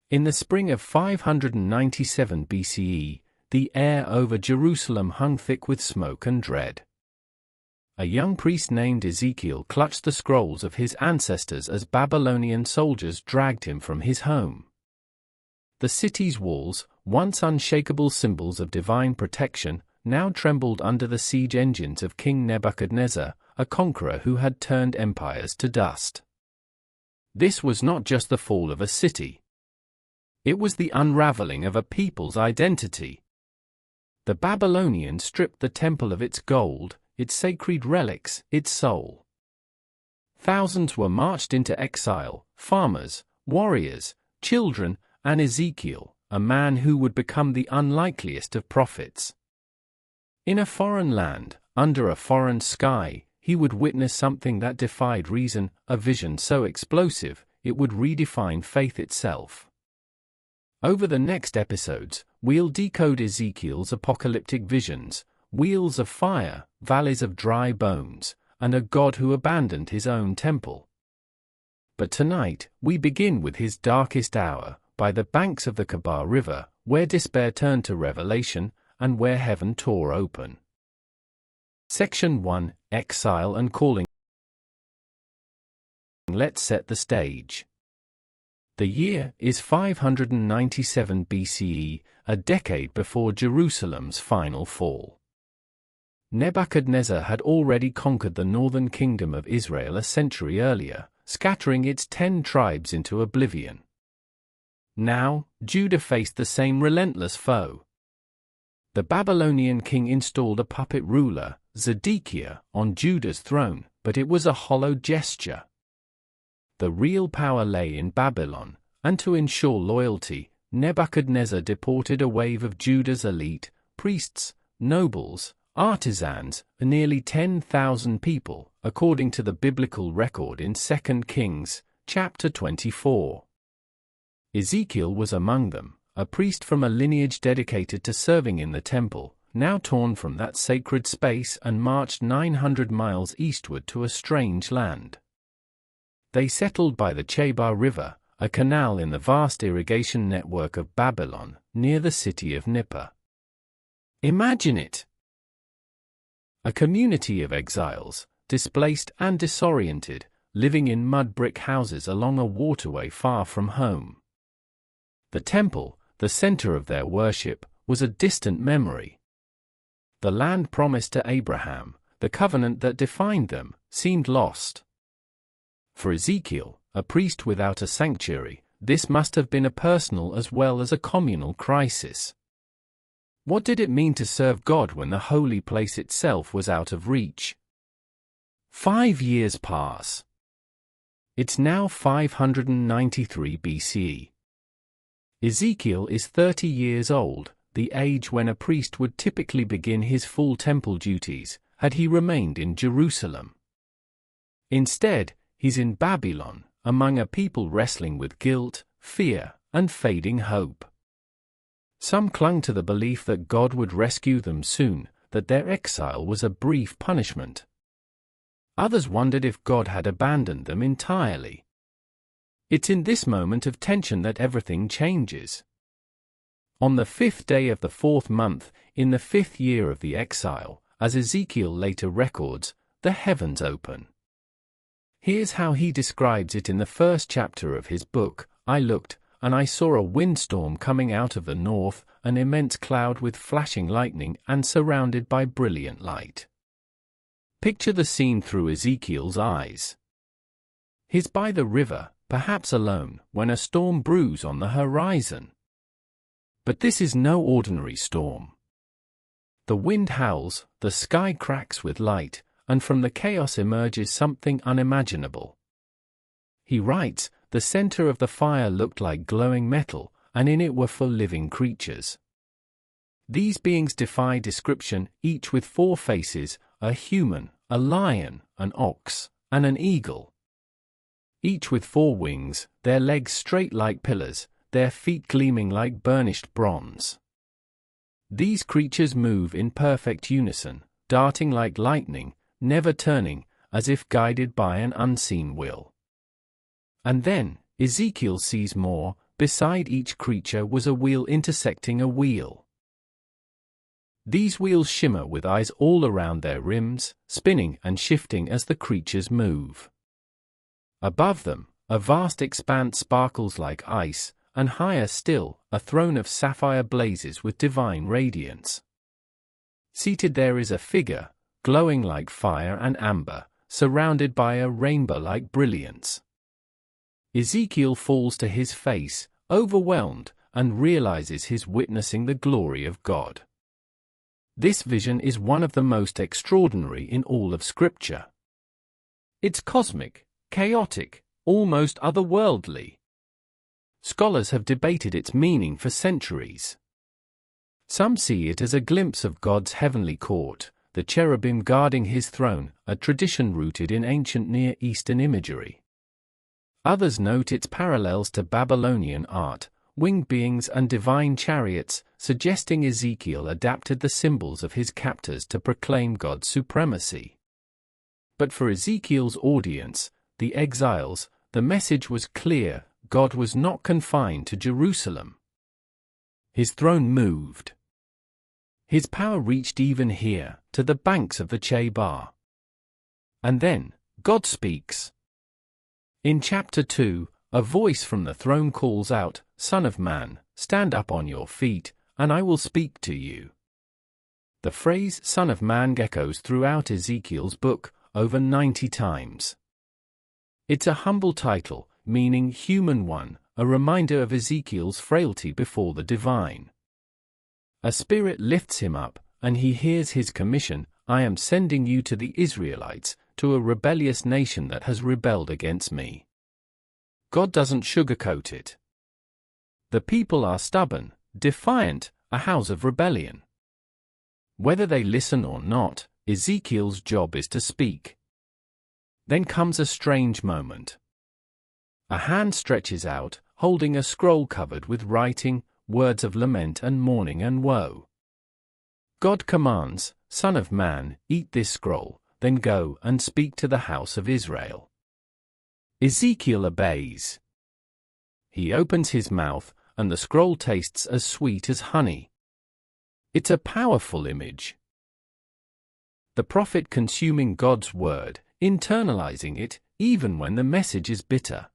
In the spring of 597 BCE, the air over Jerusalem hung thick with smoke and dread. A young priest named Ezekiel clutched the scrolls of his ancestors as Babylonian soldiers dragged him from his home. The city's walls, once unshakable symbols of divine protection, now trembled under the siege engines of King Nebuchadnezzar, a conqueror who had turned empires to dust. This was not just the fall of a city. It was the unraveling of a people's identity. The Babylonians stripped the temple of its gold, its sacred relics, its soul. Thousands were marched into exile, farmers, warriors, children, and Ezekiel, a man who would become the unlikeliest of prophets. In a foreign land, under a foreign sky, he would witness something that defied reason, a vision so explosive, it would redefine faith itself. Over the next episodes, we'll decode Ezekiel's apocalyptic visions, wheels of fire, valleys of dry bones, and a God who abandoned his own temple. But tonight, we begin with his darkest hour, by the banks of the Kabar River, where despair turned to revelation, and where heaven tore open. Section 1, Exile and Calling. Let's set the stage. The year is 597 BCE, a decade before Jerusalem's final fall. Nebuchadnezzar had already conquered the northern kingdom of Israel a century earlier, scattering its 10 tribes into oblivion. Now, Judah faced the same relentless foe. The Babylonian king installed a puppet ruler, Zedekiah, on Judah's throne, but it was a hollow gesture. The real power lay in Babylon, and to ensure loyalty, Nebuchadnezzar deported a wave of Judah's elite, priests, nobles, artisans, nearly 10,000 people, according to the biblical record in 2 Kings, chapter 24. Ezekiel was among them, a priest from a lineage dedicated to serving in the temple, now torn from that sacred space and marched 900 miles eastward to a strange land. They settled by the Chebar River, a canal in the vast irrigation network of Babylon, near the city of Nippur. Imagine it! A community of exiles, displaced and disoriented, living in mud brick houses along a waterway far from home. The temple, the center of their worship, was a distant memory. The land promised to Abraham, the covenant that defined them, seemed lost. For Ezekiel, a priest without a sanctuary, this must have been a personal as well as a communal crisis. What did it mean to serve God when the holy place itself was out of reach? 5 years pass. It's now 593 BCE. Ezekiel is 30 years old, the age when a priest would typically begin his full temple duties, had he remained in Jerusalem. Instead, he's in Babylon, among a people wrestling with guilt, fear, and fading hope. Some clung to the belief that God would rescue them soon, that their exile was a brief punishment. Others wondered if God had abandoned them entirely. It's in this moment of tension that everything changes. On the 5th day of the 4th month, in the 5th year of the exile, as Ezekiel later records, the heavens open. Here's how he describes it in the first chapter of his book. I looked, and I saw a windstorm coming out of the north, an immense cloud with flashing lightning and surrounded by brilliant light. Picture the scene through Ezekiel's eyes. He's by the river, perhaps alone, when a storm brews on the horizon. But this is no ordinary storm. The wind howls, the sky cracks with light, and from the chaos emerges something unimaginable. He writes, the center of the fire looked like glowing metal, and in it were 4 living creatures. These beings defy description, each with 4 faces, a human, a lion, an ox, and an eagle. Each with 4 wings, their legs straight like pillars, their feet gleaming like burnished bronze. These creatures move in perfect unison, darting like lightning, never turning, as if guided by an unseen will. And then, Ezekiel sees more, beside each creature was a wheel intersecting a wheel. These wheels shimmer with eyes all around their rims, spinning and shifting as the creatures move. Above them, a vast expanse sparkles like ice, and higher still, a throne of sapphire blazes with divine radiance. Seated there is a figure, glowing like fire and amber, surrounded by a rainbow-like brilliance. Ezekiel falls to his face, overwhelmed, and realizes he's witnessing the glory of God. This vision is one of the most extraordinary in all of Scripture. It's cosmic, chaotic, almost otherworldly. Scholars have debated its meaning for centuries. Some see it as a glimpse of God's heavenly court, the cherubim guarding his throne, a tradition rooted in ancient Near Eastern imagery. Others note its parallels to Babylonian art, winged beings and divine chariots, suggesting Ezekiel adapted the symbols of his captors to proclaim God's supremacy. But for Ezekiel's audience, the exiles, the message was clear: God was not confined to Jerusalem. His throne moved. His power reached even here, to the banks of the Chebar. And then, God speaks. In chapter 2, a voice from the throne calls out, "Son of man, stand up on your feet, and I will speak to you." The phrase "Son of Man" echoes throughout Ezekiel's book, over 90 times. It's a humble title, meaning human one, a reminder of Ezekiel's frailty before the divine. A spirit lifts him up, and he hears his commission: "I am sending you to the Israelites, to a rebellious nation that has rebelled against me." God doesn't sugarcoat it. The people are stubborn, defiant, a house of rebellion. Whether they listen or not, Ezekiel's job is to speak. Then comes a strange moment. A hand stretches out, holding a scroll covered with writing, words of lament and mourning and woe. God commands, "Son of man, eat this scroll, then go and speak to the house of Israel." Ezekiel obeys. He opens his mouth, and the scroll tastes as sweet as honey. It's a powerful image. The prophet consuming God's word, internalizing it, even when the message is bitter.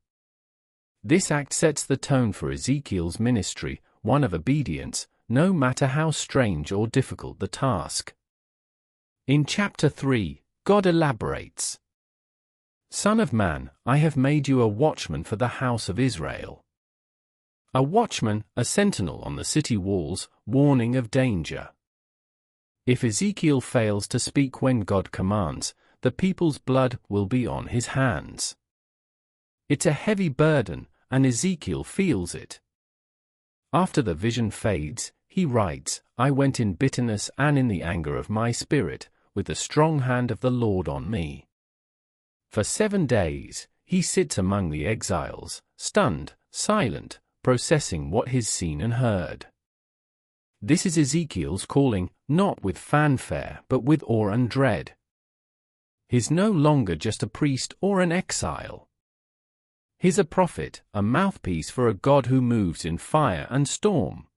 This act sets the tone for Ezekiel's ministry, one of obedience, no matter how strange or difficult the task. In chapter 3, God elaborates. "Son of man, I have made you a watchman for the house of Israel." A watchman, a sentinel on the city walls, warning of danger. If Ezekiel fails to speak when God commands, the people's blood will be on his hands. It's a heavy burden, and Ezekiel feels it. After the vision fades, he writes, "I went in bitterness and in the anger of my spirit, with the strong hand of the Lord on me." For 7 days, he sits among the exiles, stunned, silent, processing what he's seen and heard. This is Ezekiel's calling, not with fanfare but with awe and dread. He's no longer just a priest or an exile. He's a prophet, a mouthpiece for a God who moves in fire and storm.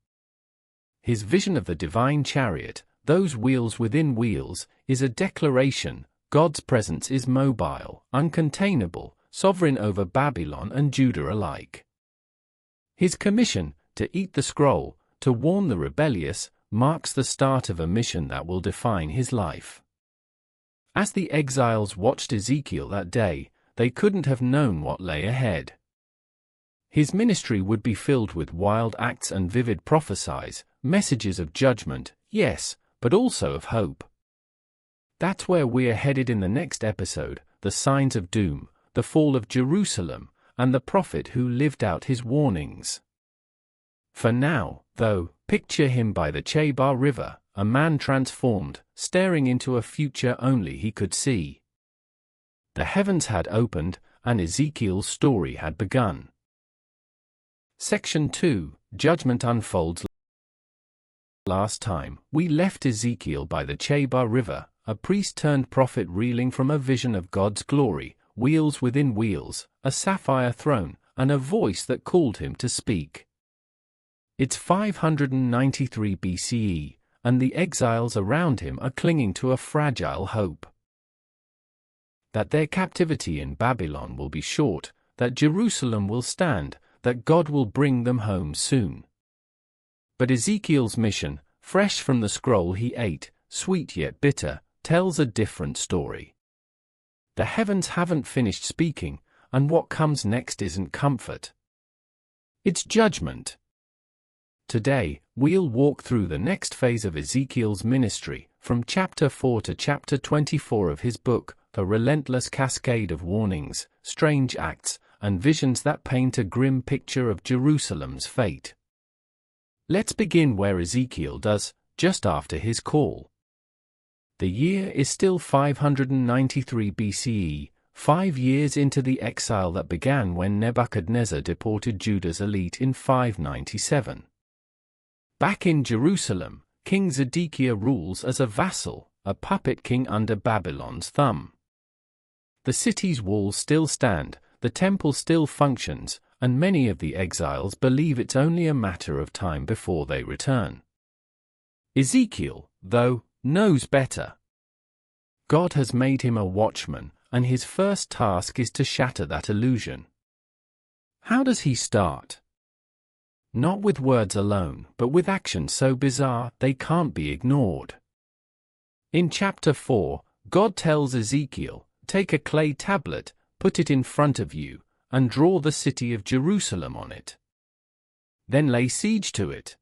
His vision of the divine chariot, those wheels within wheels, is a declaration: God's presence is mobile, uncontainable, sovereign over Babylon and Judah alike. His commission, to eat the scroll, to warn the rebellious, marks the start of a mission that will define his life. As the exiles watched Ezekiel that day, they couldn't have known what lay ahead. His ministry would be filled with wild acts and vivid prophecies, messages of judgment, yes, but also of hope. That's where we're headed in the next episode: the signs of doom, the fall of Jerusalem, and the prophet who lived out his warnings. For now, though, picture him by the Chebar River, a man transformed, staring into a future only he could see. The heavens had opened, and Ezekiel's story had begun. Section 2, Judgment unfolds. Last time, we left Ezekiel by the Chebar River, a priest-turned-prophet reeling from a vision of God's glory: wheels within wheels, a sapphire throne, and a voice that called him to speak. It's 593 BCE, and the exiles around him are clinging to a fragile hope. That their captivity in Babylon will be short, that Jerusalem will stand, that God will bring them home soon. But Ezekiel's mission, fresh from the scroll he ate, sweet yet bitter, tells a different story. The heavens haven't finished speaking, and what comes next isn't comfort. It's judgment. Today, we'll walk through the next phase of Ezekiel's ministry, from chapter 4 to chapter 24 of his book, a relentless cascade of warnings, strange acts, and visions that paint a grim picture of Jerusalem's fate. Let's begin where Ezekiel does, just after his call. The year is still 593 BCE, 5 years into the exile that began when Nebuchadnezzar deported Judah's elite in 597. Back in Jerusalem, King Zedekiah rules as a vassal, a puppet king under Babylon's thumb. The city's walls still stand, the temple still functions, and many of the exiles believe it's only a matter of time before they return. Ezekiel, though, knows better. God has made him a watchman, and his first task is to shatter that illusion. How does he start? Not with words alone, but with actions so bizarre they can't be ignored. In chapter 4, God tells Ezekiel, "Take a clay tablet, put it in front of you, and draw the city of Jerusalem on it. Then lay siege to it."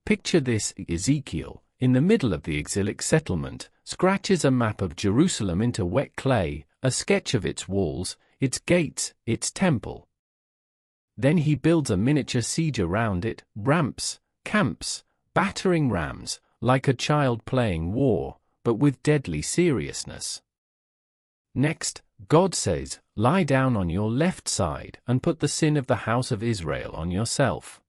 Picture this: Ezekiel, in the middle of the exilic settlement, scratches a map of Jerusalem into wet clay, a sketch of its walls, its gates, its temple. Then he builds a miniature siege around it, ramps, camps, battering rams, like a child playing war, but with deadly seriousness. Next, God says, "Lie down on your left side and put the sin of the house of Israel on yourself.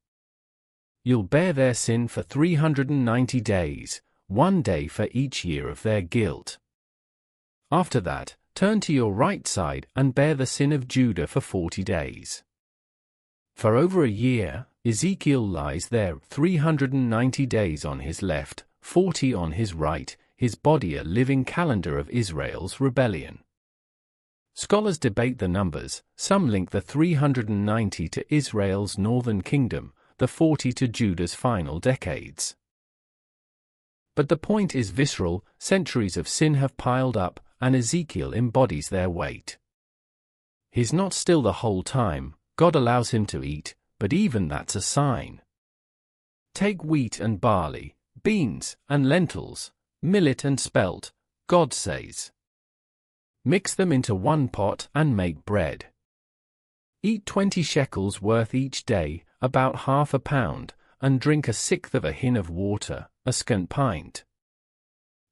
You'll bear their sin for 390 days, 1 day for each year of their guilt. After that, turn to your right side and bear the sin of Judah for 40 days. For over a year, Ezekiel lies there 390 days on his left, 40 on his right, his body a living calendar of Israel's rebellion. Scholars debate the numbers, some link the 390 to Israel's northern kingdom, the 40 to Judah's final decades. But the point is visceral: centuries of sin have piled up, and Ezekiel embodies their weight. He's not still the whole time. God allows him to eat, but even that's a sign. Take wheat and barley, beans and lentils, millet and spelt, God says. Mix them into one pot and make bread. Eat 20 shekels worth each day, about half a pound, and drink 1/6 of a hin of water, a scant pint.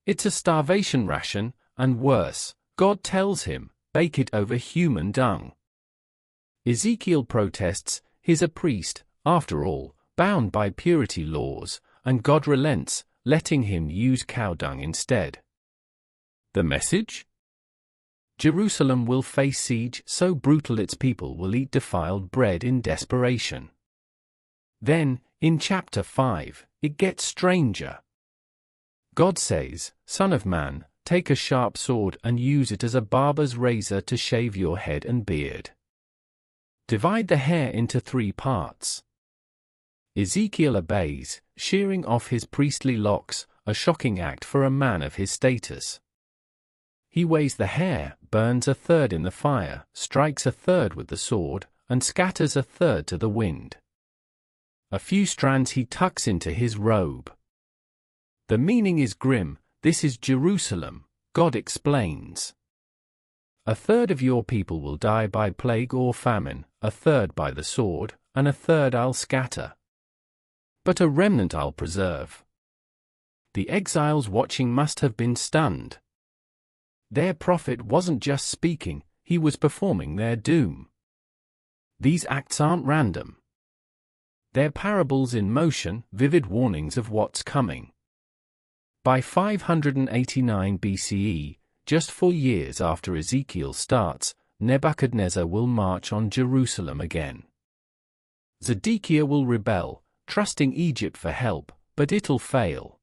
It's a starvation ration, and worse, God tells him, bake it over human dung. Ezekiel protests, he's a priest, after all, bound by purity laws, and God relents, letting him use cow dung instead. The message? Jerusalem will face siege so brutal its people will eat defiled bread in desperation. Then, in chapter 5, it gets stranger. God says, "Son of man, take a sharp sword and use it as a barber's razor to shave your head and beard. Divide the hair into 3 parts." Ezekiel obeys, shearing off his priestly locks, a shocking act for a man of his status. He weighs the hair, burns 1/3 in the fire, strikes 1/3 with the sword, and scatters 1/3 to the wind. A few strands he tucks into his robe. The meaning is grim: this is Jerusalem, God explains. 1/3 of your people will die by plague or famine, 1/3 by the sword, and 1/3 I'll scatter. But a remnant I'll preserve. The exiles watching must have been stunned. Their prophet wasn't just speaking, he was performing their doom. These acts aren't random. They're parables in motion, vivid warnings of what's coming. By 589 BCE, just 4 years after Ezekiel starts, Nebuchadnezzar will march on Jerusalem again. Zedekiah will rebel, trusting Egypt for help, but it'll fail.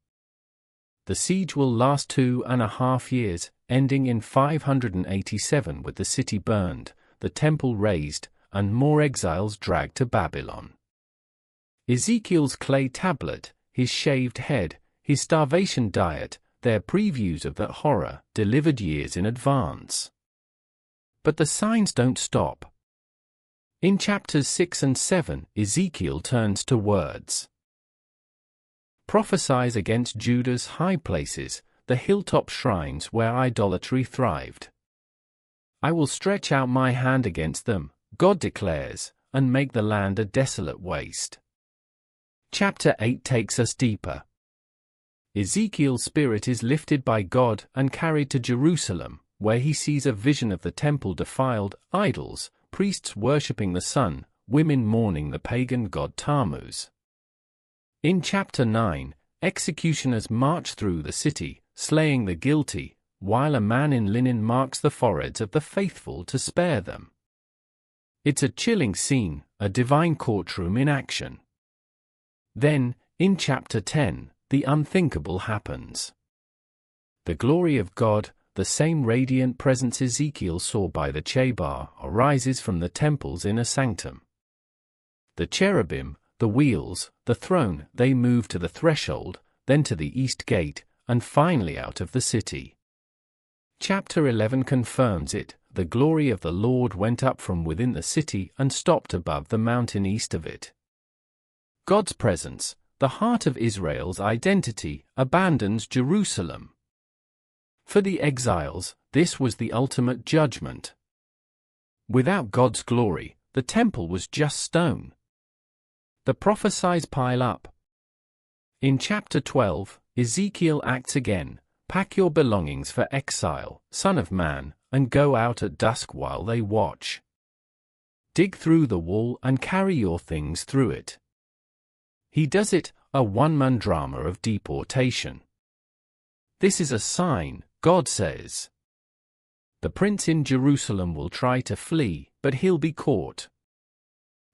The siege will last 2.5 years, ending in 587 with the city burned, the temple razed, and more exiles dragged to Babylon. Ezekiel's clay tablet, his shaved head, his starvation diet, they're previews of that horror, delivered years in advance. But the signs don't stop. In chapters 6 and 7, Ezekiel turns to words. Prophesies against Judah's high places, the hilltop shrines where idolatry thrived. I will stretch out my hand against them, God declares, and make the land a desolate waste. Chapter 8 takes us deeper. Ezekiel's spirit is lifted by God and carried to Jerusalem, where he sees a vision of the temple defiled, idols, priests worshipping the sun, women mourning the pagan god Tammuz. In chapter 9, executioners march through the city, slaying the guilty, while a man in linen marks the foreheads of the faithful to spare them. It's a chilling scene, a divine courtroom in action. Then, in chapter 10, the unthinkable happens. The glory of God, the same radiant presence Ezekiel saw by the Chebar, arises from the temple's inner sanctum. The cherubim, the wheels, the throne, they move to the threshold, then to the east gate, and finally out of the city. Chapter 11 confirms it. The glory of the Lord went up from within the city and stopped above the mountain east of it. God's presence, the heart of Israel's identity, abandons Jerusalem. For the exiles, this was the ultimate judgment. Without God's glory, the temple was just stone. The prophecies pile up. In chapter 12, Ezekiel acts again. Pack your belongings for exile, son of man, and go out at dusk while they watch. Dig through the wall and carry your things through it. He does it, a one-man drama of deportation. This is a sign, God says. The prince in Jerusalem will try to flee, but he'll be caught.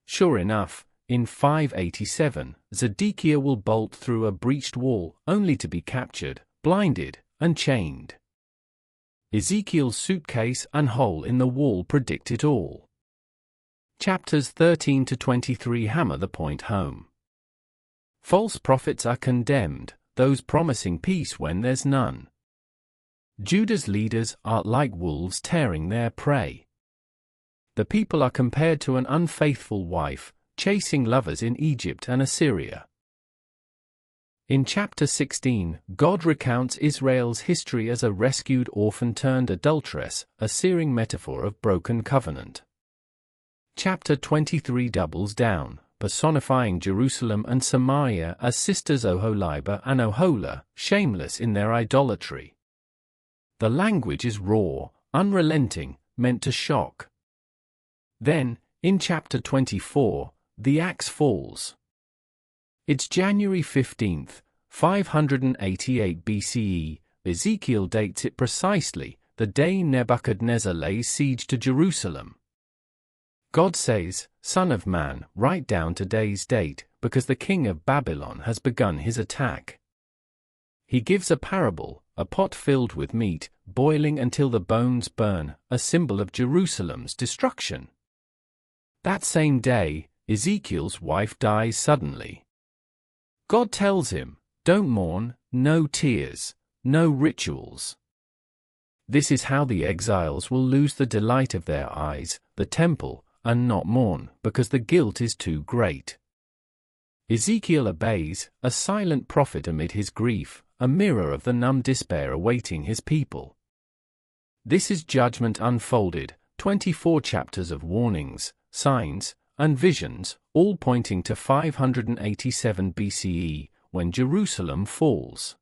Sure enough, in 587, Zedekiah will bolt through a breached wall, only to be captured, blinded, and chained. Ezekiel's suitcase and hole in the wall predict it all. Chapters 13 to 23 hammer the point home. False prophets are condemned, those promising peace when there's none. Judah's leaders are like wolves tearing their prey. The people are compared to an unfaithful wife, chasing lovers in Egypt and Assyria. In chapter 16, God recounts Israel's history as a rescued orphan turned adulteress, a searing metaphor of broken covenant. Chapter 23 doubles down, personifying Jerusalem and Samaria as sisters Oholibah and Oholah, shameless in their idolatry. The language is raw, unrelenting, meant to shock. Then, in chapter 24, the axe falls. It's January 15th, 588 BCE, Ezekiel dates it precisely, the day Nebuchadnezzar lays siege to Jerusalem. God says, "Son of man, write down today's date, because the king of Babylon has begun his attack." He gives a parable, a pot filled with meat, boiling until the bones burn, a symbol of Jerusalem's destruction. That same day, Ezekiel's wife dies suddenly. God tells him, "Don't mourn, no tears, no rituals." This is how the exiles will lose the delight of their eyes, the temple, and not mourn, because the guilt is too great. Ezekiel obeys, a silent prophet amid his grief, a mirror of the numb despair awaiting his people. This is judgment unfolded, 24 chapters of warnings, signs, and visions, all pointing to 587 BCE, when Jerusalem falls.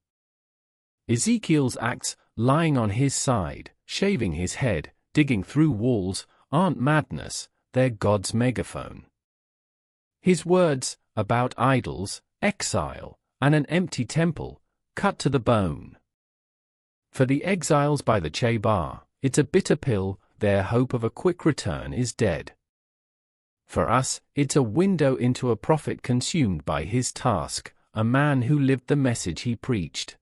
Ezekiel's acts, lying on his side, shaving his head, digging through walls, aren't madness, they're God's megaphone. His words, about idols, exile, and an empty temple, cut to the bone. For the exiles by the Chebar, it's a bitter pill, their hope of a quick return is dead. For us, it's a window into a prophet consumed by his task, a man who lived the message he preached.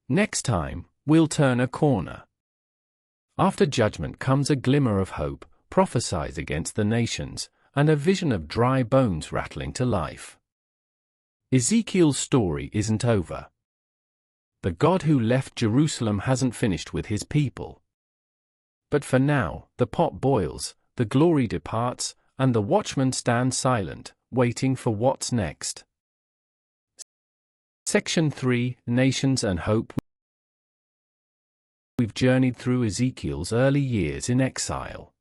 Next time, we'll turn a corner. After judgment comes a glimmer of hope, prophesies against the nations, and a vision of dry bones rattling to life. Ezekiel's story isn't over. The God who left Jerusalem hasn't finished with his people. But for now, the pot boils, the glory departs, and the watchman stands silent, waiting for what's next. Section 3, Nations and Hope. We've journeyed through Ezekiel's early years in exile.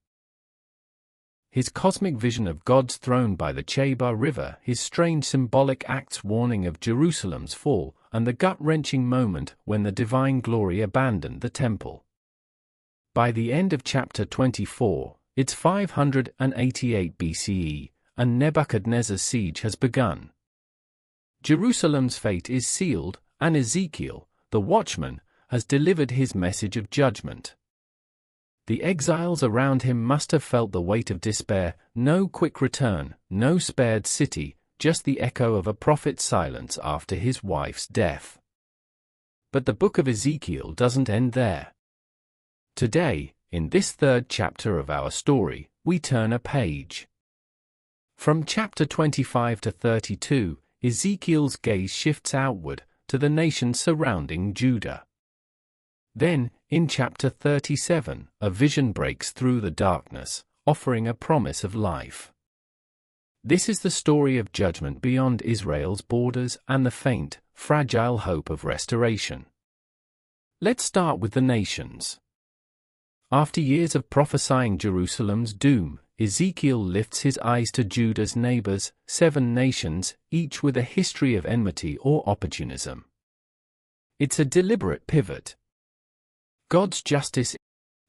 His cosmic vision of God's throne by the Chebar River, his strange symbolic acts warning of Jerusalem's fall, and the gut-wrenching moment when the divine glory abandoned the temple. By the end of chapter 24, it's 588 BCE, and Nebuchadnezzar's siege has begun. Jerusalem's fate is sealed, and Ezekiel, the watchman, has delivered his message of judgment. The exiles around him must have felt the weight of despair, no quick return, no spared city, just the echo of a prophet's silence after his wife's death. But the book of Ezekiel doesn't end there. Today, in this third chapter of our story, we turn a page. From chapter 25 to 32, Ezekiel's gaze shifts outward, to the nations surrounding Judah. Then, in chapter 37, a vision breaks through the darkness, offering a promise of life. This is the story of judgment beyond Israel's borders and the faint, fragile hope of restoration. Let's start with the nations. After years of prophesying Jerusalem's doom, Ezekiel lifts his eyes to Judah's neighbors, 7 nations, each with a history of enmity or opportunism. It's a deliberate pivot. God's justice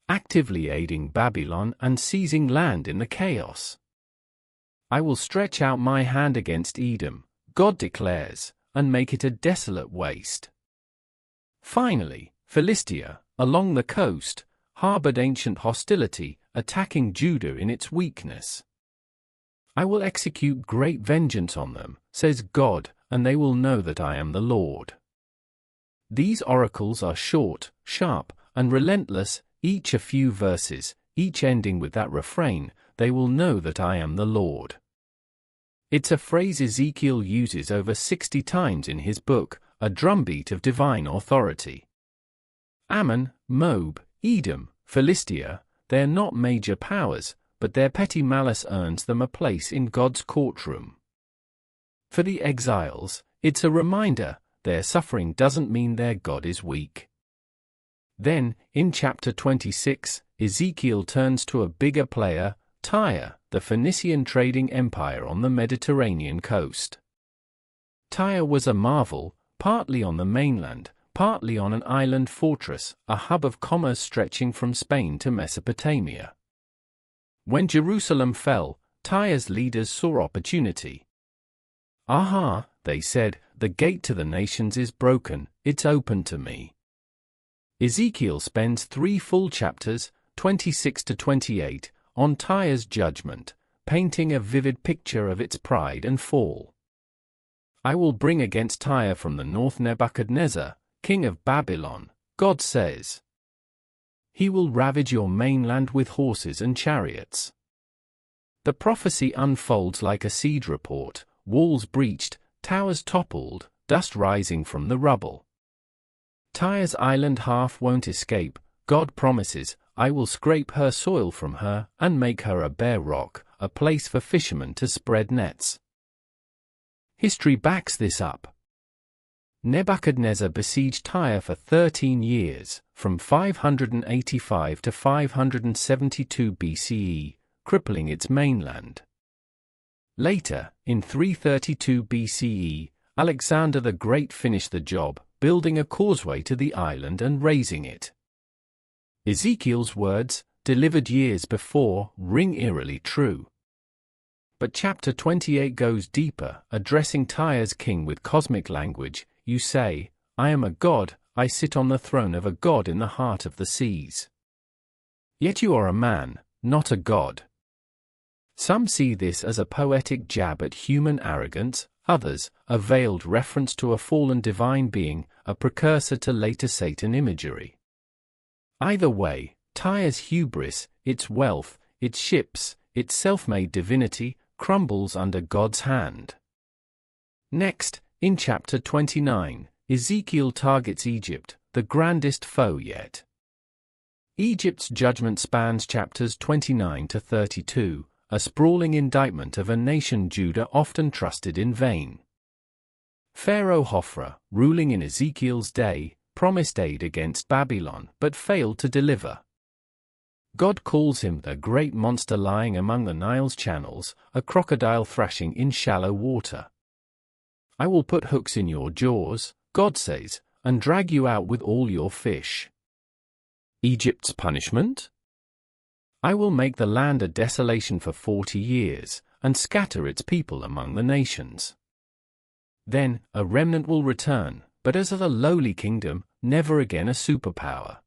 actively aiding Babylon and seizing land in the chaos. I will stretch out my hand against Edom, God declares, and make it a desolate waste. Finally, Philistia, along the coast, harbored ancient hostility, attacking Judah in its weakness. I will execute great vengeance on them, says God, and they will know that I am the Lord. These oracles are short, sharp, and relentless, each a few verses, each ending with that refrain, they will know that I am the Lord. It's a phrase Ezekiel uses over 60 times in his book, a drumbeat of divine authority. Ammon, Moab, Edom, Philistia, they're not major powers, but their petty malice earns them a place in God's courtroom. For the exiles, it's a reminder, their suffering doesn't mean their God is weak. Then, in chapter 26, Ezekiel turns to a bigger player, Tyre, the Phoenician trading empire on the Mediterranean coast. Tyre was a marvel, partly on the mainland, partly on an island fortress, a hub of commerce stretching from Spain to Mesopotamia. When Jerusalem fell, Tyre's leaders saw opportunity. "Aha," they said, "the gate to the nations is broken, it's open to me." Ezekiel spends 3 full chapters, 26 to 28, on Tyre's judgment, painting a vivid picture of its pride and fall. I will bring against Tyre from the north Nebuchadnezzar, king of Babylon, God says. He will ravage your mainland with horses and chariots. The prophecy unfolds like a siege report, walls breached, towers toppled, dust rising from the rubble. Tyre's island half won't escape, God promises, I will scrape her soil from her and make her a bare rock, a place for fishermen to spread nets. History backs this up. Nebuchadnezzar besieged Tyre for 13 years, from 585 to 572 BCE, crippling its mainland. Later, in 332 BCE, Alexander the Great finished the job, building a causeway to the island and razing it. Ezekiel's words, delivered years before, ring eerily true. But chapter 28 goes deeper, addressing Tyre's king with cosmic language. You say, I am a god, I sit on the throne of a god in the heart of the seas. Yet you are a man, not a god. Some see this as a poetic jab at human arrogance, others, a veiled reference to a fallen divine being, a precursor to later Satan imagery. Either way, Tyre's hubris, its wealth, its ships, its self-made divinity, crumbles under God's hand. Next, in chapter 29, Ezekiel targets Egypt, the grandest foe yet. Egypt's judgment spans chapters 29 to 32, a sprawling indictment of a nation Judah often trusted in vain. Pharaoh Hophra, ruling in Ezekiel's day, promised aid against Babylon but failed to deliver. God calls him the great monster lying among the Nile's channels, a crocodile thrashing in shallow water. I will put hooks in your jaws, God says, and drag you out with all your fish. Egypt's punishment? I will make the land a desolation for 40 years, and scatter its people among the nations. Then, a remnant will return, but as a lowly kingdom, never again a superpower.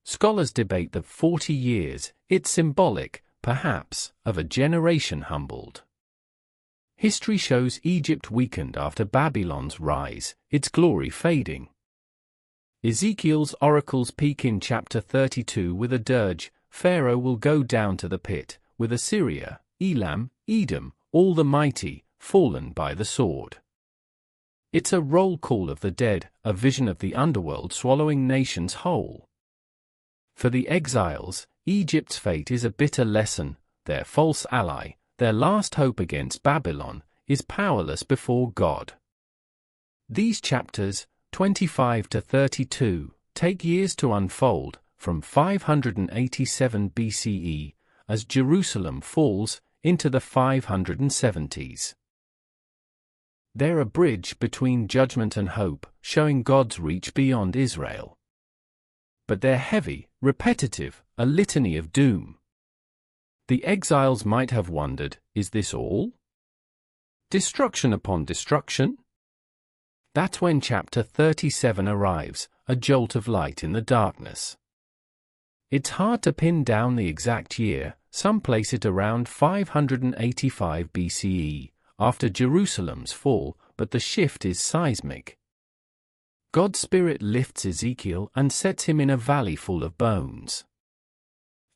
Scholars debate that 40 years, it's symbolic, perhaps, of a generation humbled. History shows Egypt weakened after Babylon's rise, its glory fading. Ezekiel's oracles peak in chapter 32 with a dirge: Pharaoh will go down to the pit, with Assyria, Elam, Edom, all the mighty, fallen by the sword. It's a roll call of the dead, a vision of the underworld swallowing nations whole. For the exiles, Egypt's fate is a bitter lesson. Their false ally, their last hope against Babylon, is powerless before God. These chapters, 25 to 32, take years to unfold, from 587 BCE, as Jerusalem falls, into the 570s. They're a bridge between judgment and hope, showing God's reach beyond Israel. But they're heavy, repetitive, a litany of doom. The exiles might have wondered, is this all? Destruction upon destruction? That's when chapter 37 arrives, a jolt of light in the darkness. It's hard to pin down the exact year. Some place it around 585 BCE, after Jerusalem's fall, but the shift is seismic. God's Spirit lifts Ezekiel and sets him in a valley full of bones.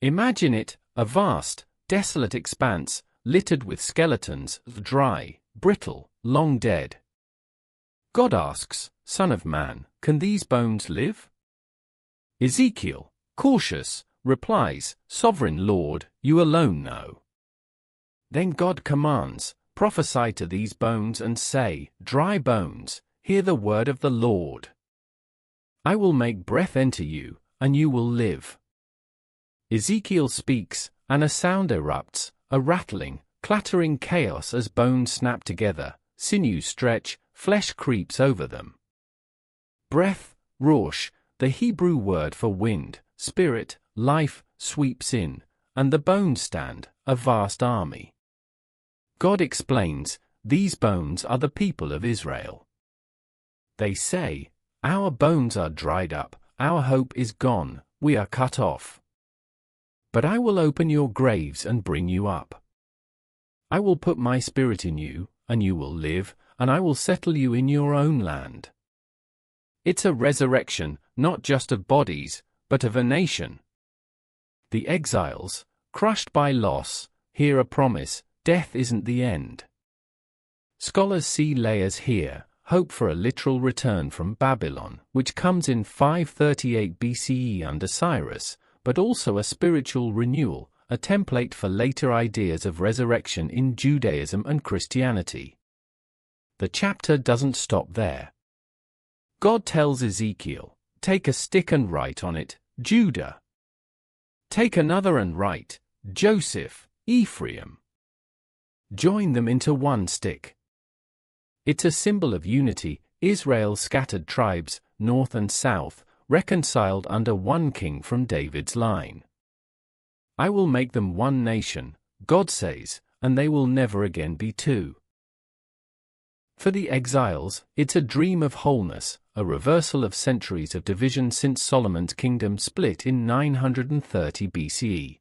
Imagine it, a vast, desolate expanse, littered with skeletons, dry, brittle, long dead. God asks, Son of man, can these bones live? Ezekiel, cautious, replies, Sovereign Lord, you alone know. Then God commands, prophesy to these bones and say, Dry bones, hear the word of the Lord. I will make breath enter you, and you will live. Ezekiel speaks, and a sound erupts, a rattling, clattering chaos as bones snap together, sinews stretch, flesh creeps over them. Breath, rosh, the Hebrew word for wind, spirit, life, sweeps in, and the bones stand, a vast army. God explains, these bones are the people of Israel. They say, our bones are dried up, our hope is gone, we are cut off. But I will open your graves and bring you up. I will put my spirit in you, and you will live, and I will settle you in your own land. It's a resurrection, not just of bodies, but of a nation. The exiles, crushed by loss, hear a promise: death isn't the end. Scholars see layers here, hope for a literal return from Babylon, which comes in 538 BCE under Cyrus, but also a spiritual renewal, a template for later ideas of resurrection in Judaism and Christianity. The chapter doesn't stop there. God tells Ezekiel, take a stick and write on it, Judah. Take another and write, Joseph, Ephraim. Join them into one stick. It's a symbol of unity, Israel's scattered tribes, north and south, reconciled under one king from David's line. I will make them one nation, God says, and they will never again be two. For the exiles, it's a dream of wholeness, a reversal of centuries of division since Solomon's kingdom split in 930 BCE.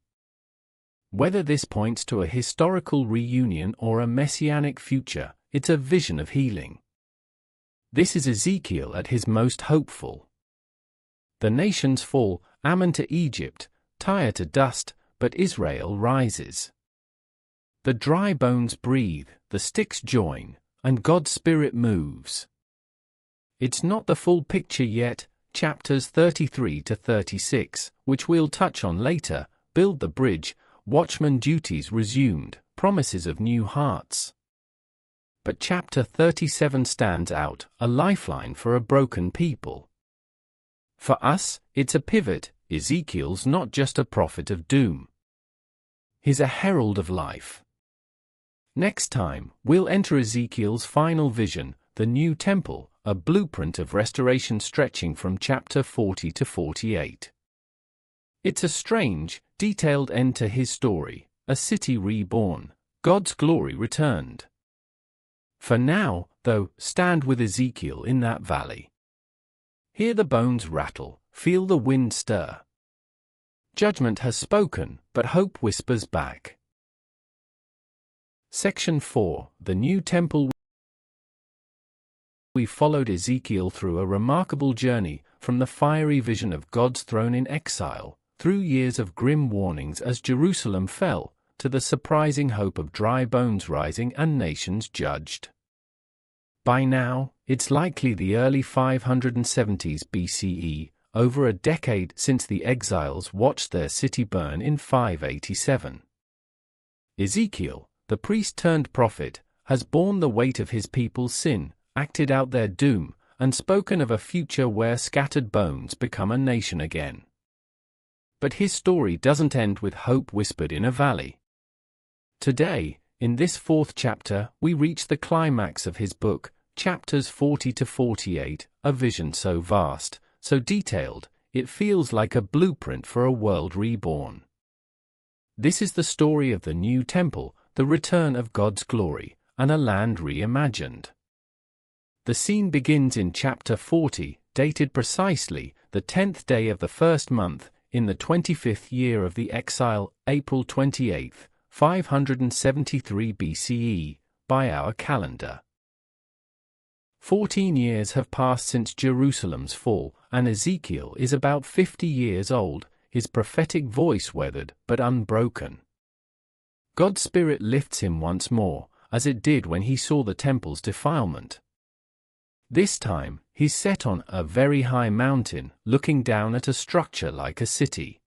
Whether this points to a historical reunion or a messianic future, it's a vision of healing. This is Ezekiel at his most hopeful. The nations fall, Ammon to Egypt, Tyre to dust, but Israel rises. The dry bones breathe, the sticks join, and God's Spirit moves. It's not the full picture yet. Chapters 33 to 36, which we'll touch on later, build the bridge, watchman duties resumed, promises of new hearts. But chapter 37 stands out, a lifeline for a broken people. For us, it's a pivot. Ezekiel's not just a prophet of doom. He's a herald of life. Next time, we'll enter Ezekiel's final vision, the new temple, a blueprint of restoration stretching from chapter 40 to 48. It's a strange, detailed end to his story, a city reborn, God's glory returned. For now, though, stand with Ezekiel in that valley. Hear the bones rattle, feel the wind stir. Judgment has spoken, but hope whispers back. Section 4, The New Temple. We followed Ezekiel through a remarkable journey, from the fiery vision of God's throne in exile, through years of grim warnings as Jerusalem fell, to the surprising hope of dry bones rising and nations judged. By now, it's likely the early 570s BCE, over a decade since the exiles watched their city burn in 587. Ezekiel, the priest-turned-prophet, has borne the weight of his people's sin, acted out their doom, and spoken of a future where scattered bones become a nation again. But his story doesn't end with hope whispered in a valley. Today, in this fourth chapter, we reach the climax of his book, chapters 40 to 48, a vision so vast, so detailed, it feels like a blueprint for a world reborn. This is the story of the new temple, the return of God's glory, and a land reimagined. The scene begins in chapter 40, dated precisely, the 10th day of the first month, in the 25th year of the exile, April 28, 573 BCE, by our calendar. 14 years have passed since Jerusalem's fall, and Ezekiel is about 50 years old, his prophetic voice weathered but unbroken. God's Spirit lifts him once more, as it did when he saw the temple's defilement. This time, he's set on a very high mountain, looking down at a structure like a city.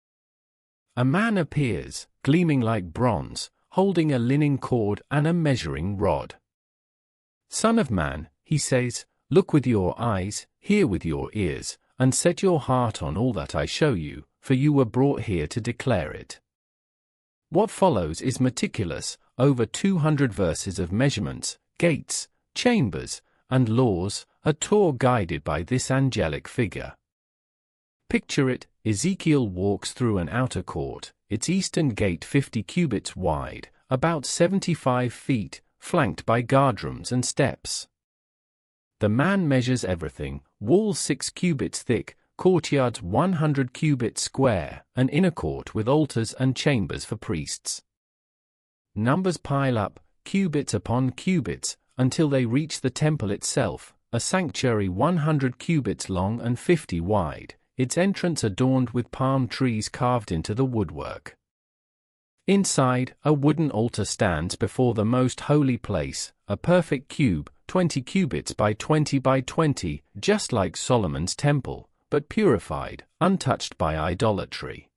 A man appears, gleaming like bronze, holding a linen cord and a measuring rod. "Son of man," he says, "look with your eyes, hear with your ears, and set your heart on all that I show you, for you were brought here to declare it." What follows is meticulous, over 200 verses of measurements, gates, chambers, and laws, a tour guided by this angelic figure. Picture it, Ezekiel walks through an outer court, its eastern gate 50 cubits wide, about 75 feet, flanked by guardrooms and steps. The man measures everything, walls 6 cubits thick, courtyards 100 cubits square, an inner court with altars and chambers for priests. Numbers pile up, cubits upon cubits, until they reach the temple itself, a sanctuary 100 cubits long and 50 wide, its entrance adorned with palm trees carved into the woodwork. Inside, a wooden altar stands before the most holy place, a perfect cube, 20 cubits by 20 by 20, just like Solomon's temple, but purified, untouched by idolatry.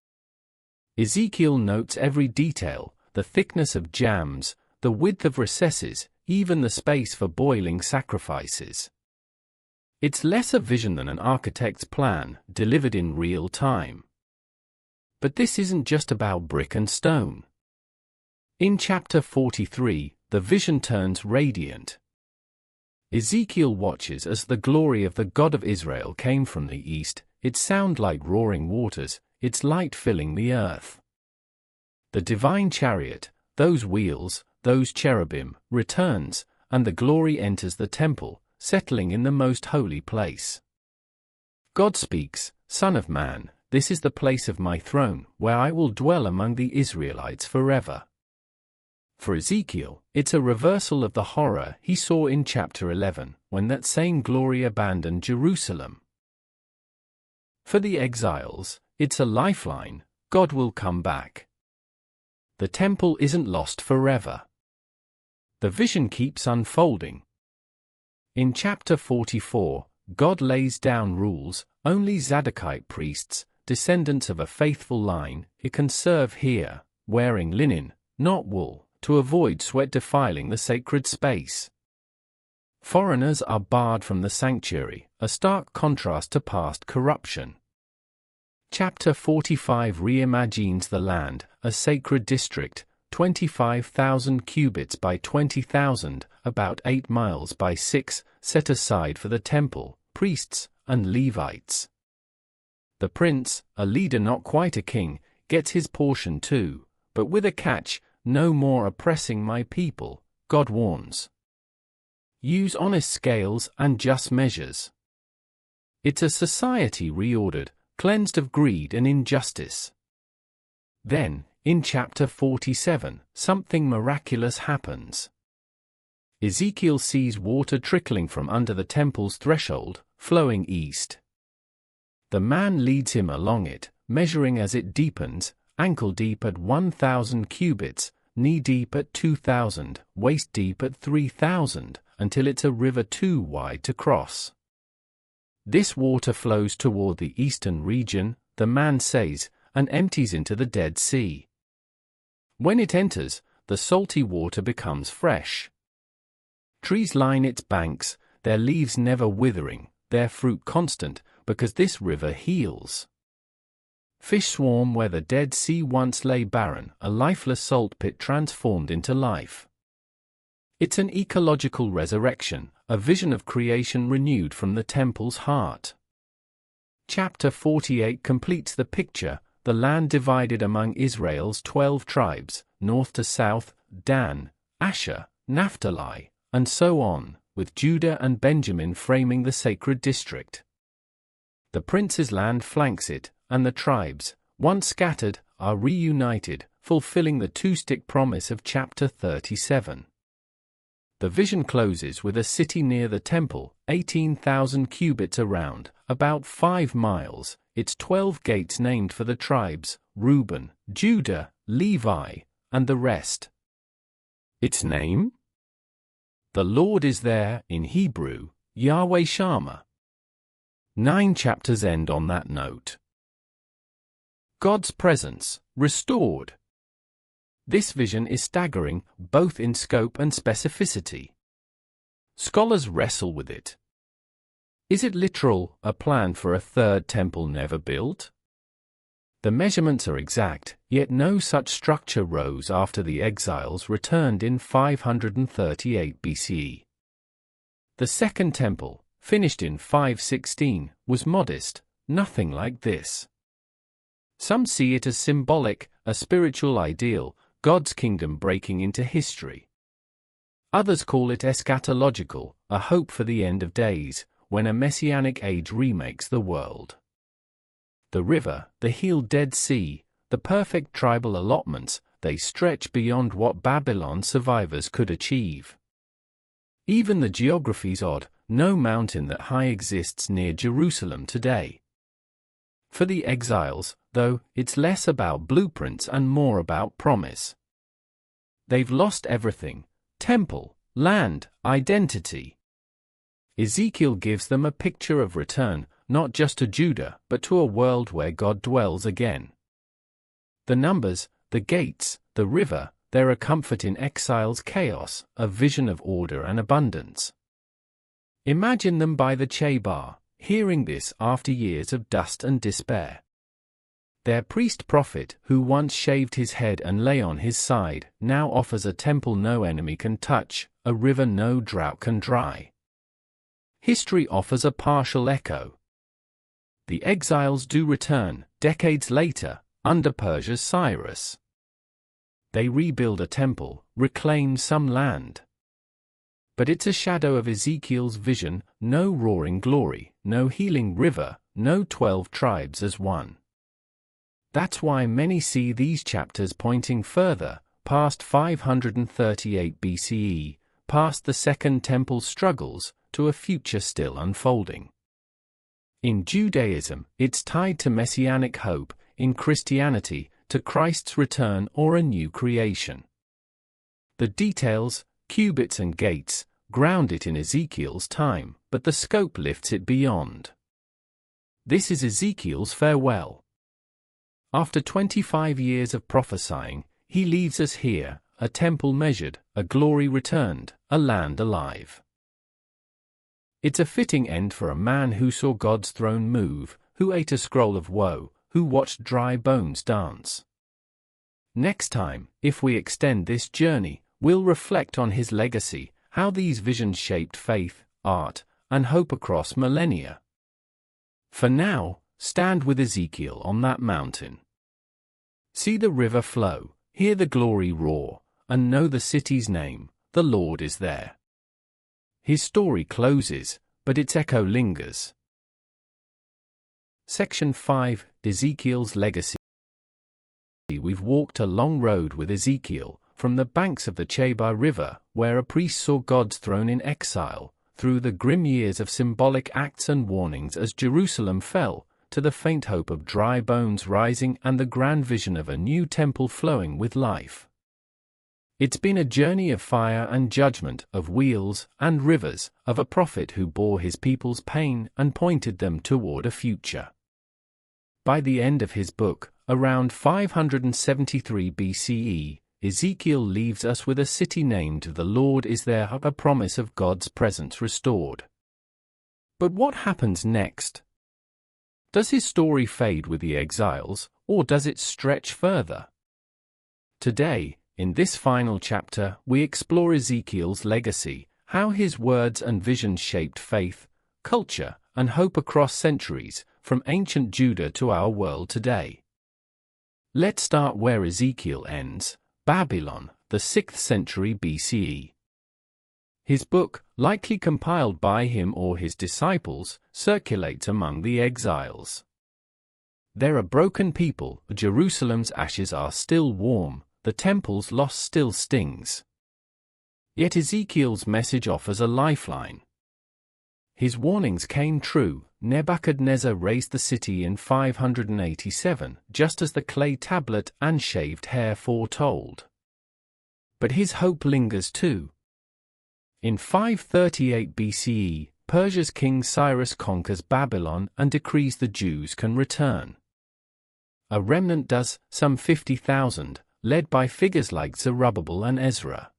Ezekiel notes every detail, the thickness of jambs, the width of recesses, even the space for boiling sacrifices. It's less a vision than an architect's plan, delivered in real time. But this isn't just about brick and stone. In chapter 43, the vision turns radiant. Ezekiel watches as the glory of the God of Israel came from the east, its sound like roaring waters, its light filling the earth. The divine chariot, those wheels, those cherubim, returns, and the glory enters the temple, settling in the most holy place. God speaks, "Son of man, this is the place of my throne, where I will dwell among the Israelites forever." For Ezekiel, it's a reversal of the horror he saw in chapter 11, when that same glory abandoned Jerusalem. For the exiles, it's a lifeline: God will come back. The temple isn't lost forever. The vision keeps unfolding. In chapter 44, God lays down rules: only Zadokite priests, descendants of a faithful line, can serve here, wearing linen, not wool, to avoid sweat defiling the sacred space. Foreigners are barred from the sanctuary, a stark contrast to past corruption. Chapter 45 reimagines the land, a sacred district, 25,000 cubits by 20,000, about 8 miles by 6, set aside for the temple, priests, and Levites. The prince, a leader not quite a king, gets his portion too, but with a catch: no more oppressing my people, God warns. Use honest scales and just measures. It's a society reordered, cleansed of greed and injustice. Then, in chapter 47, something miraculous happens. Ezekiel sees water trickling from under the temple's threshold, flowing east. The man leads him along it, measuring as it deepens, ankle-deep at 1,000 cubits, knee-deep at 2,000, waist-deep at 3,000, until it's a river too wide to cross. This water flows toward the eastern region, the man says, and empties into the Dead Sea. When it enters, the salty water becomes fresh. Trees line its banks, their leaves never withering, their fruit constant, because this river heals. Fish swarm where the Dead Sea once lay barren, a lifeless salt pit transformed into life. It's an ecological resurrection, a vision of creation renewed from the temple's heart. Chapter 48 completes the picture: the land divided among Israel's 12 tribes, north to south, Dan, Asher, Naphtali, and so on, with Judah and Benjamin framing the sacred district. The prince's land flanks it, and the tribes, once scattered, are reunited, fulfilling the two-stick promise of chapter 37. The vision closes with a city near the temple, 18,000 cubits around, about 5 miles, its 12 gates named for the tribes, Reuben, Judah, Levi, and the rest. Its name? The Lord is there, in Hebrew, Yahweh Shammah. 9 chapters end on that note. God's presence, restored. This vision is staggering, both in scope and specificity. Scholars wrestle with it. Is it literal, a plan for a third temple never built? The measurements are exact, yet no such structure rose after the exiles returned in 538 BCE. The second temple, finished in 516, was modest, nothing like this. Some see it as symbolic, a spiritual ideal, God's kingdom breaking into history. Others call it eschatological, a hope for the end of days, when a messianic age remakes the world. The river, the healed Dead Sea, the perfect tribal allotments, they stretch beyond what Babylon survivors could achieve. Even the geography's odd, no mountain that high exists near Jerusalem today. For the exiles, though, it's less about blueprints and more about promise. They've lost everything: temple, land, identity. Ezekiel gives them a picture of return, not just to Judah, but to a world where God dwells again. The numbers, the gates, the river, they're a comfort in exile's chaos, a vision of order and abundance. Imagine them by the Chebar, hearing this after years of dust and despair. Their priest-prophet, who once shaved his head and lay on his side, now offers a temple no enemy can touch, a river no drought can dry. History offers a partial echo. The exiles do return, decades later, under Persia's Cyrus. They rebuild a temple, reclaim some land. But it's a shadow of Ezekiel's vision: no roaring glory, no healing river, no 12 tribes as one. That's why many see these chapters pointing further, past 538 BCE, past the Second Temple's struggles, to a future still unfolding. In Judaism, it's tied to messianic hope, in Christianity, to Christ's return or a new creation. The details, cubits and gates, ground it in Ezekiel's time, but the scope lifts it beyond. This is Ezekiel's farewell. After 25 years of prophesying, he leaves us here, a temple measured, a glory returned, a land alive. It's a fitting end for a man who saw God's throne move, who ate a scroll of woe, who watched dry bones dance. Next time, if we extend this journey, we'll reflect on his legacy, how these visions shaped faith, art, and hope across millennia. For now, stand with Ezekiel on that mountain. See the river flow, hear the glory roar, and know the city's name, the Lord is there. His story closes, but its echo lingers. Section 5, Ezekiel's Legacy. We've walked a long road with Ezekiel, from the banks of the Chebar River, where a priest saw God's throne in exile, through the grim years of symbolic acts and warnings as Jerusalem fell, to the faint hope of dry bones rising and the grand vision of a new temple flowing with life. It's been a journey of fire and judgment, of wheels and rivers, of a prophet who bore his people's pain and pointed them toward a future. By the end of his book, around 573 BCE, Ezekiel leaves us with a city named The Lord is There, a promise of God's presence restored. But what happens next? Does his story fade with the exiles, or does it stretch further? Today, in this final chapter, we explore Ezekiel's legacy, how his words and visions shaped faith, culture, and hope across centuries, from ancient Judah to our world today. Let's start where Ezekiel ends, Babylon, the 6th century BCE. His book, likely compiled by him or his disciples, circulates among the exiles. They're a broken people, Jerusalem's ashes are still warm, the temple's loss still stings. Yet Ezekiel's message offers a lifeline. His warnings came true. Nebuchadnezzar razed the city in 587, just as the clay tablet and shaved hair foretold. But his hope lingers too. In 538 BCE, Persia's king Cyrus conquers Babylon and decrees the Jews can return. A remnant does, some 50,000, led by figures like Zerubbabel and Ezra.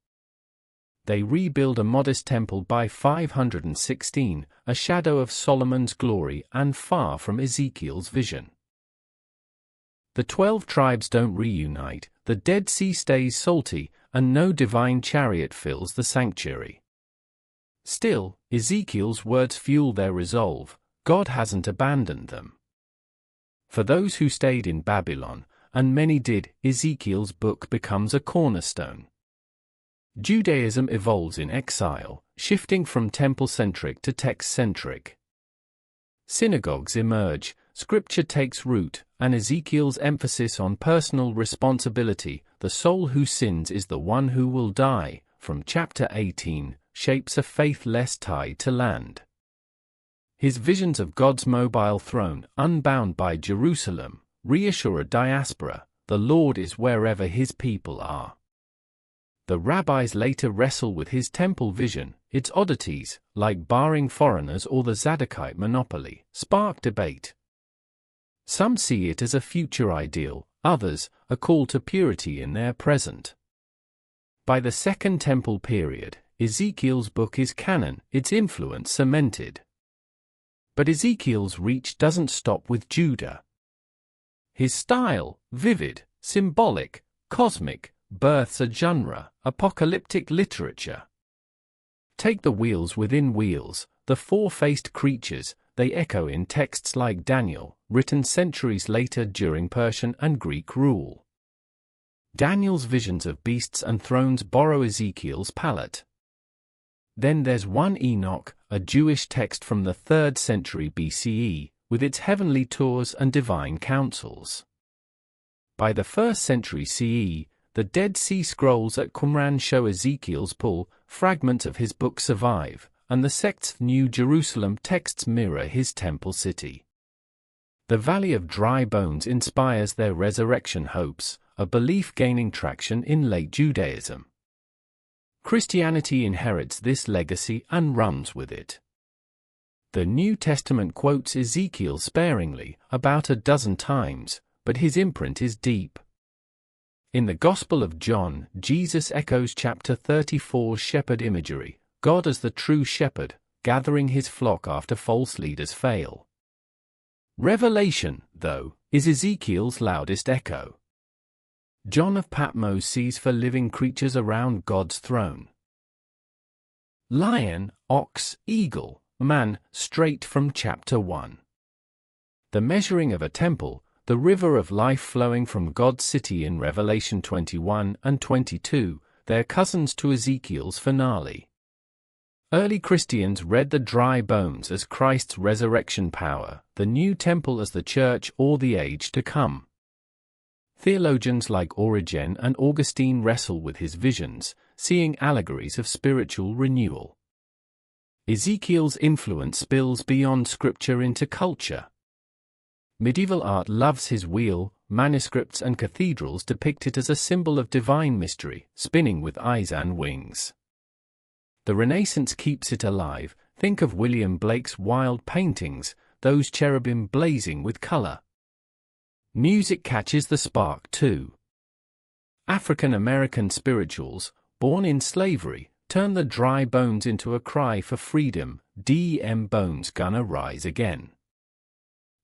They rebuild a modest temple by 516, a shadow of Solomon's glory and far from Ezekiel's vision. The 12 tribes don't reunite, the Dead Sea stays salty, and no divine chariot fills the sanctuary. Still, Ezekiel's words fuel their resolve. God hasn't abandoned them. For those who stayed in Babylon, and many did, Ezekiel's book becomes a cornerstone. Judaism evolves in exile, shifting from temple-centric to text-centric. Synagogues emerge, scripture takes root, and Ezekiel's emphasis on personal responsibility, the soul who sins is the one who will die, from chapter 18, shapes a faith less tied to land. His visions of God's mobile throne, unbound by Jerusalem, reassure a diaspora, the Lord is wherever his people are. The rabbis later wrestle with his temple vision, its oddities, like barring foreigners or the Zadokite monopoly, spark debate. Some see it as a future ideal, others, a call to purity in their present. By the Second Temple period, Ezekiel's book is canon, its influence cemented. But Ezekiel's reach doesn't stop with Judah. His style, vivid, symbolic, cosmic, births a genre, apocalyptic literature. Take the wheels within wheels, the four-faced creatures, they echo in texts like Daniel, written centuries later during Persian and Greek rule. Daniel's visions of beasts and thrones borrow Ezekiel's palette. Then there's 1 Enoch, a Jewish text from the 3rd century BCE, with its heavenly tours and divine councils. By the 1st century CE, the Dead Sea Scrolls at Qumran show Ezekiel's pull, fragments of his book survive, and the sect's New Jerusalem texts mirror his temple city. The Valley of Dry Bones inspires their resurrection hopes, a belief gaining traction in late Judaism. Christianity inherits this legacy and runs with it. The New Testament quotes Ezekiel sparingly, about a dozen times, but his imprint is deep. In the Gospel of John, Jesus echoes chapter 34's shepherd imagery, God as the true shepherd, gathering his flock after false leaders fail. Revelation, though, is Ezekiel's loudest echo. John of Patmos sees for living creatures around God's throne. Lion, ox, eagle, man, straight from chapter 1. The measuring of a temple, the river of life flowing from God's city in Revelation 21 and 22, they're cousins to Ezekiel's finale. Early Christians read the dry bones as Christ's resurrection power, the new temple as the church or the age to come. Theologians like Origen and Augustine wrestle with his visions, seeing allegories of spiritual renewal. Ezekiel's influence spills beyond scripture into culture. Medieval art loves his wheel, manuscripts and cathedrals depict it as a symbol of divine mystery, spinning with eyes and wings. The Renaissance keeps it alive. Think of William Blake's wild paintings, those cherubim blazing with color. Music catches the spark too. African American spirituals, born in slavery, turn the dry bones into a cry for freedom. Dem bones gonna rise again.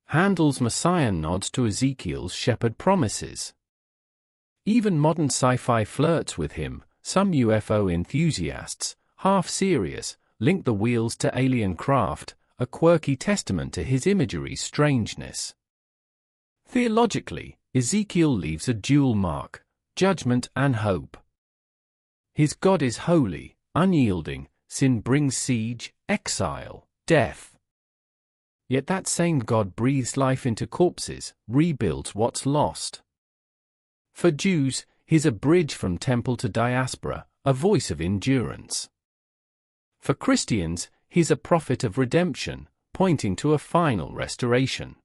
Handel's Messiah nods to Ezekiel's shepherd promises. Even modern sci-fi flirts with him. Some UFO enthusiasts, half serious, link the wheels to alien craft, a quirky testament to his imagery's strangeness. Theologically, Ezekiel leaves a dual mark, judgment and hope. His God is holy, unyielding, sin brings siege, exile, death. Yet that same God breathes life into corpses, rebuilds what's lost. For Jews, he's a bridge from temple to diaspora, a voice of endurance. For Christians, he's a prophet of redemption, pointing to a final restoration.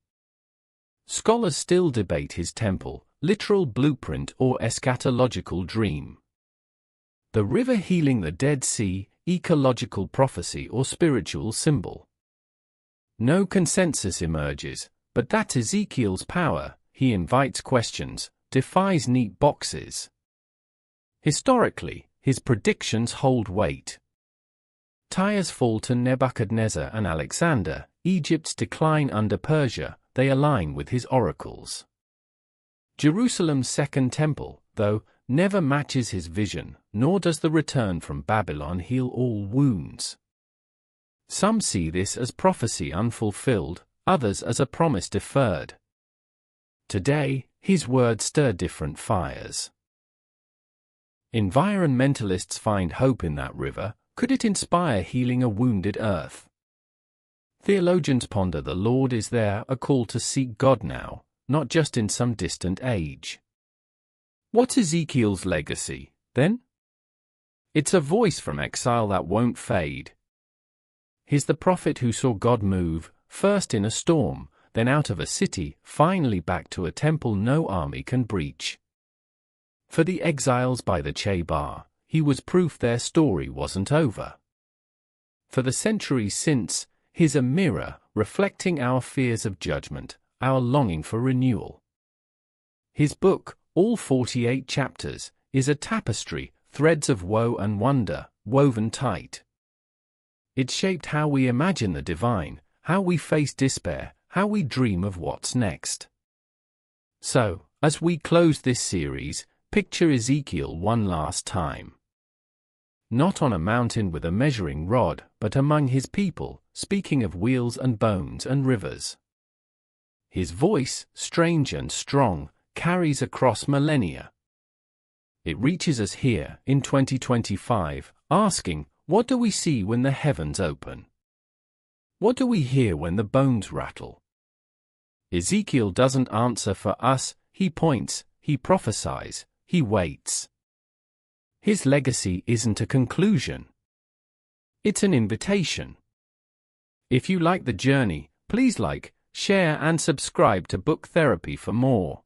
Scholars still debate his temple, literal blueprint or eschatological dream. The river healing the Dead Sea, ecological prophecy or spiritual symbol. No consensus emerges, but that's Ezekiel's power. He invites questions, defies neat boxes. Historically, his predictions hold weight. Tyre's fall to Nebuchadnezzar and Alexander, Egypt's decline under Persia, they align with his oracles. Jerusalem's second temple, though, never matches his vision, nor does the return from Babylon heal all wounds. Some see this as prophecy unfulfilled, others as a promise deferred. Today, his words stir different fires. Environmentalists find hope in that river. Could it inspire healing a wounded earth? Theologians ponder the Lord is there, a call to seek God now, not just in some distant age. What's Ezekiel's legacy, then? It's a voice from exile that won't fade. He's the prophet who saw God move, first in a storm, then out of a city, finally back to a temple no army can breach. For the exiles by the Chebar, he was proof their story wasn't over. For the centuries since, he's a mirror, reflecting our fears of judgment, our longing for renewal. His book, all 48 chapters, is a tapestry, threads of woe and wonder, woven tight. It shaped how we imagine the divine, how we face despair, how we dream of what's next. So, as we close this series, picture Ezekiel one last time. Not on a mountain with a measuring rod, but among his people, speaking of wheels and bones and rivers. His voice, strange and strong, carries across millennia. It reaches us here, in 2025, asking, what do we see when the heavens open? What do we hear when the bones rattle? Ezekiel doesn't answer for us, he points, he prophesies, he waits. His legacy isn't a conclusion. It's an invitation. If you like the journey, please like, share and subscribe to Book Therapy for more.